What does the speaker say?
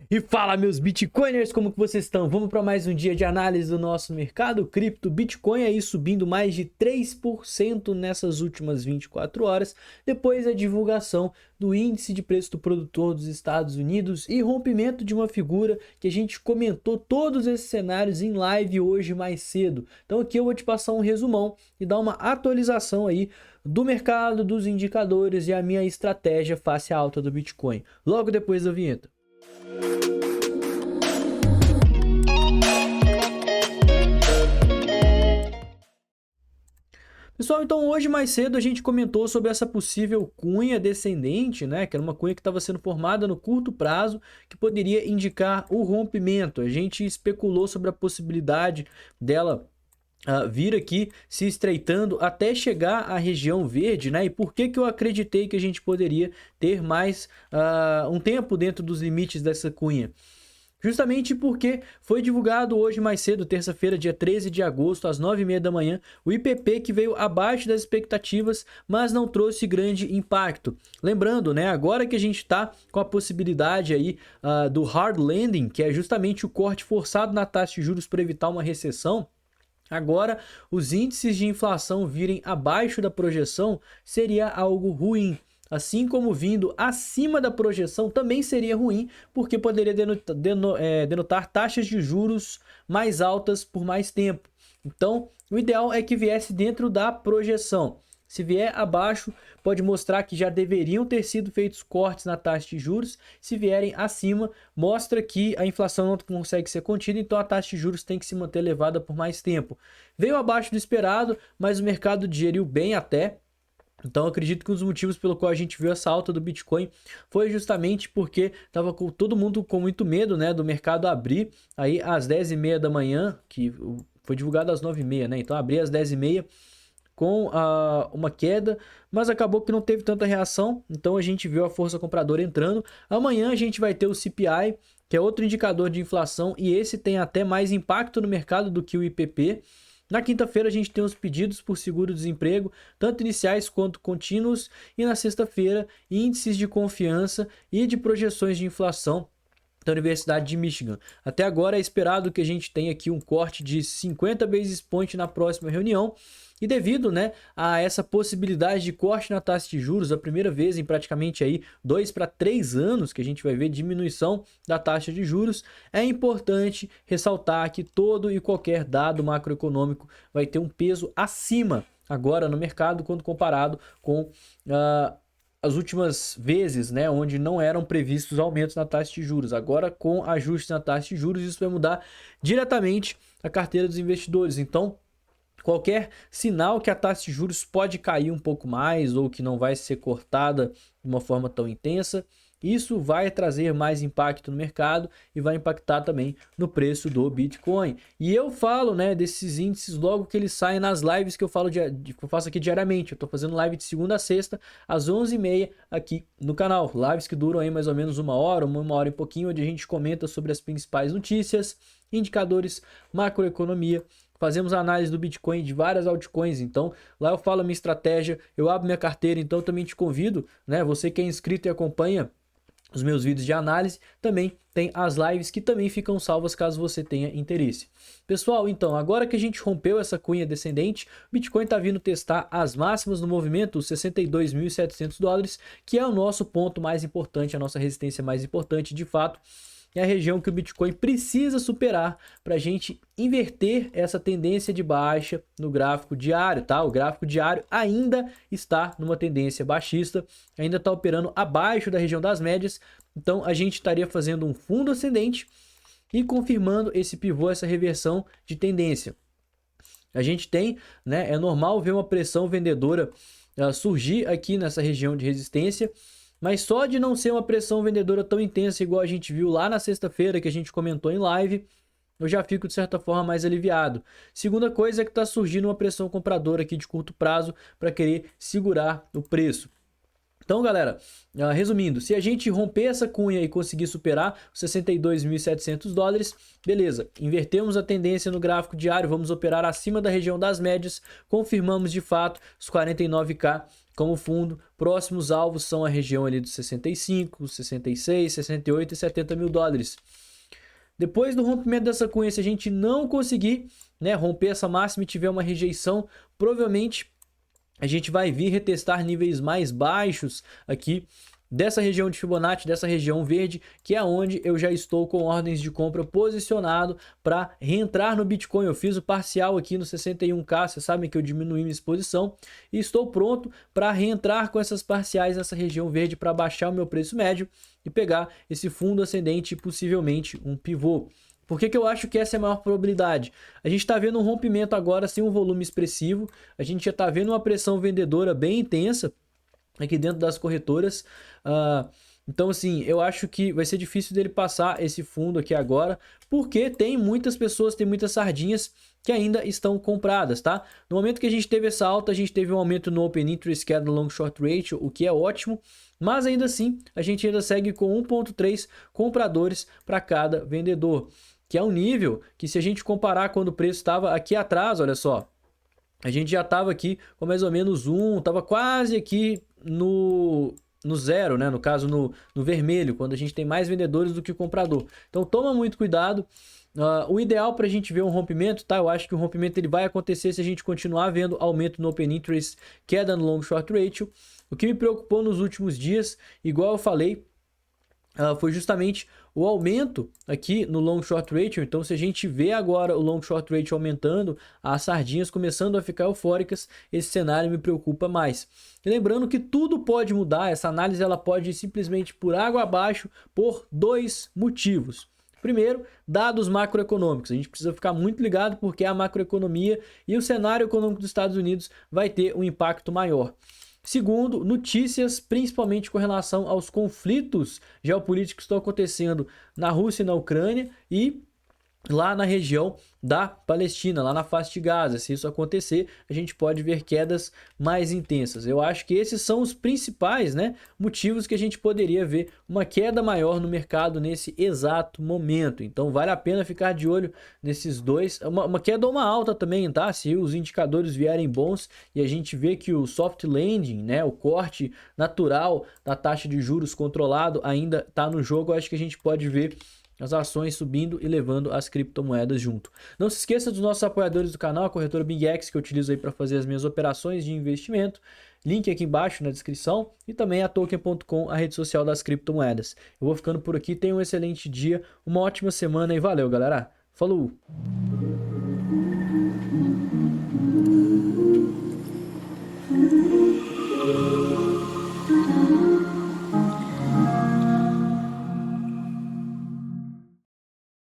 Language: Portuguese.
E fala, meus Bitcoiners, como que vocês estão? Vamos para mais um dia de análise do nosso mercado cripto. Bitcoin aí subindo mais de 3% nessas últimas 24 horas, depois da divulgação do índice de preço do produtor dos Estados Unidos e rompimento de uma figura que a gente comentou todos esses cenários em live hoje mais cedo. Então aqui eu vou te passar um resumão e dar uma atualização aí do mercado, dos indicadores e a minha estratégia face à alta do Bitcoin. Logo depois da vinheta. Pessoal, então hoje mais cedo a gente comentou sobre essa possível cunha descendente, né? Que era uma cunha que estava sendo formada no curto prazo, que poderia indicar o rompimento. A gente especulou sobre a possibilidade dela vir aqui se estreitando até chegar à região verde, né? E por que que eu acreditei que a gente poderia ter mais um tempo dentro dos limites dessa cunha? Justamente porque foi divulgado hoje mais cedo, terça-feira, dia 13 de agosto, às 9h30 da manhã, o IPP que veio abaixo das expectativas, mas não trouxe grande impacto. Lembrando, né, agora que a gente está com a possibilidade aí do hard landing, que é justamente o corte forçado na taxa de juros para evitar uma recessão, agora os índices de inflação virem abaixo da projeção seria algo ruim. Assim como vindo acima da projeção também seria ruim, porque poderia denotar taxas de juros mais altas por mais tempo. Então, o ideal é que viesse dentro da projeção. Se vier abaixo, pode mostrar que já deveriam ter sido feitos cortes na taxa de juros. Se vierem acima, mostra que a inflação não consegue ser contida, então a taxa de juros tem que se manter elevada por mais tempo. Veio abaixo do esperado, mas o mercado digeriu bem até. Então, acredito que um dos motivos pelo qual a gente viu essa alta do Bitcoin foi justamente porque estava com todo mundo com muito medo, né, do mercado abrir aí às 10h30 da manhã, que foi divulgado às 9h30, né? Então, abri às 10h30 com uma queda, mas acabou que não teve tanta reação, então a gente viu a força compradora entrando. Amanhã a gente vai ter o CPI, que é outro indicador de inflação, e esse tem até mais impacto no mercado do que o IPP. Na quinta-feira a gente tem os pedidos por seguro-desemprego, tanto iniciais quanto contínuos, e na sexta-feira índices de confiança e de projeções de inflação da Universidade de Michigan. Até agora é esperado que a gente tenha aqui um corte de 50 basis points na próxima reunião. E devido, né, a essa possibilidade de corte na taxa de juros, a primeira vez em praticamente aí 2 para 3 anos que a gente vai ver diminuição da taxa de juros, é importante ressaltar que todo e qualquer dado macroeconômico vai ter um peso acima agora no mercado quando comparado com as últimas vezes, né, onde não eram previstos aumentos na taxa de juros. Agora, com ajustes na taxa de juros, isso vai mudar diretamente a carteira dos investidores. Então, qualquer sinal que a taxa de juros pode cair um pouco mais ou que não vai ser cortada de uma forma tão intensa, isso vai trazer mais impacto no mercado e vai impactar também no preço do Bitcoin. E eu falo, né, desses índices logo que eles saem nas lives que eu faço aqui diariamente. Eu estou fazendo live de segunda a sexta às 11h30 aqui no canal. Lives que duram aí mais ou menos uma hora e pouquinho, onde a gente comenta sobre as principais notícias, indicadores, macroeconomia. Fazemos análise do Bitcoin de várias altcoins, então lá eu falo a minha estratégia, eu abro minha carteira, então também te convido, né? Você que é inscrito e acompanha os meus vídeos de análise, também tem as lives que também ficam salvas caso você tenha interesse. Pessoal, então, agora que a gente rompeu essa cunha descendente, o Bitcoin está vindo testar as máximas no movimento, os $62.700, que é o nosso ponto mais importante, a nossa resistência mais importante, de fato. É a região que o Bitcoin precisa superar para a gente inverter essa tendência de baixa no gráfico diário, tá? O gráfico diário ainda está numa tendência baixista, ainda está operando abaixo da região das médias, então a gente estaria fazendo um fundo ascendente e confirmando esse pivô, essa reversão de tendência. A gente tem, né? É normal ver uma pressão vendedora surgir aqui nessa região de resistência. Mas só de não ser uma pressão vendedora tão intensa igual a gente viu lá na sexta-feira que a gente comentou em live, eu já fico de certa forma mais aliviado. Segunda coisa é que está surgindo uma pressão compradora aqui de curto prazo para querer segurar o preço. Então, galera, resumindo, se a gente romper essa cunha e conseguir superar os $62.700, beleza, invertemos a tendência no gráfico diário, vamos operar acima da região das médias, confirmamos de fato os 49k como fundo. Próximos alvos são a região ali dos 65, 66, 68 e 70 mil dólares. Depois do rompimento dessa cunha, se a gente não conseguir, né, romper essa máxima e tiver uma rejeição, provavelmente a gente vai vir retestar níveis mais baixos aqui dessa região de Fibonacci, dessa região verde, que é onde eu já estou com ordens de compra posicionado para reentrar no Bitcoin. Eu fiz o parcial aqui no 61K, vocês sabem que eu diminui minha exposição e estou pronto para reentrar com essas parciais nessa região verde para baixar o meu preço médio e pegar esse fundo ascendente e possivelmente um pivô. Por que eu acho que essa é a maior probabilidade? A gente está vendo um rompimento agora sem um volume expressivo, a gente já está vendo uma pressão vendedora bem intensa aqui dentro das corretoras. Então, assim, eu acho que vai ser difícil dele passar esse fundo aqui agora, porque tem muitas pessoas, tem muitas sardinhas que ainda estão compradas, tá? No momento que a gente teve essa alta, a gente teve um aumento no Open Interest, que é do Long Short Ratio, o que é ótimo, mas ainda assim, a gente ainda segue com 1,3 compradores para cada vendedor, que é um nível que, se a gente comparar quando o preço estava aqui atrás, olha só, a gente já estava aqui com mais ou menos estava quase aqui no zero, né? No caso, no vermelho, quando a gente tem mais vendedores do que comprador. Então, toma muito cuidado. O ideal para a gente ver um rompimento, tá? Eu acho que o rompimento ele vai acontecer se a gente continuar vendo aumento no Open Interest, queda no Long Short Ratio. O que me preocupou nos últimos dias, igual eu falei, foi justamente o aumento aqui no Long Short Ratio. Então, se a gente vê agora o Long Short Ratio aumentando, as sardinhas começando a ficar eufóricas, esse cenário me preocupa mais. E lembrando que tudo pode mudar, essa análise ela pode ir simplesmente por água abaixo por dois motivos. Primeiro, dados macroeconômicos. A gente precisa ficar muito ligado porque a macroeconomia e o cenário econômico dos Estados Unidos vai ter um impacto maior. Segundo, notícias principalmente com relação aos conflitos geopolíticos que estão acontecendo na Rússia e na Ucrânia e lá na região da Palestina, lá na faixa de Gaza. Se isso acontecer, a gente pode ver quedas mais intensas. Eu acho que esses são os principais, né, motivos que a gente poderia ver uma queda maior no mercado nesse exato momento. Então vale a pena ficar de olho nesses dois. Uma queda ou uma alta também, tá? Se os indicadores vierem bons e a gente vê que o soft landing, né, o corte natural da taxa de juros controlado ainda está no jogo, eu acho que a gente pode ver as ações subindo e levando as criptomoedas junto. Não se esqueça dos nossos apoiadores do canal, a corretora BingX, que eu utilizo aí para fazer as minhas operações de investimento. Link aqui embaixo na descrição e também a Token.com, a rede social das criptomoedas. Eu vou ficando por aqui, tenha um excelente dia, uma ótima semana e valeu, galera. Falou!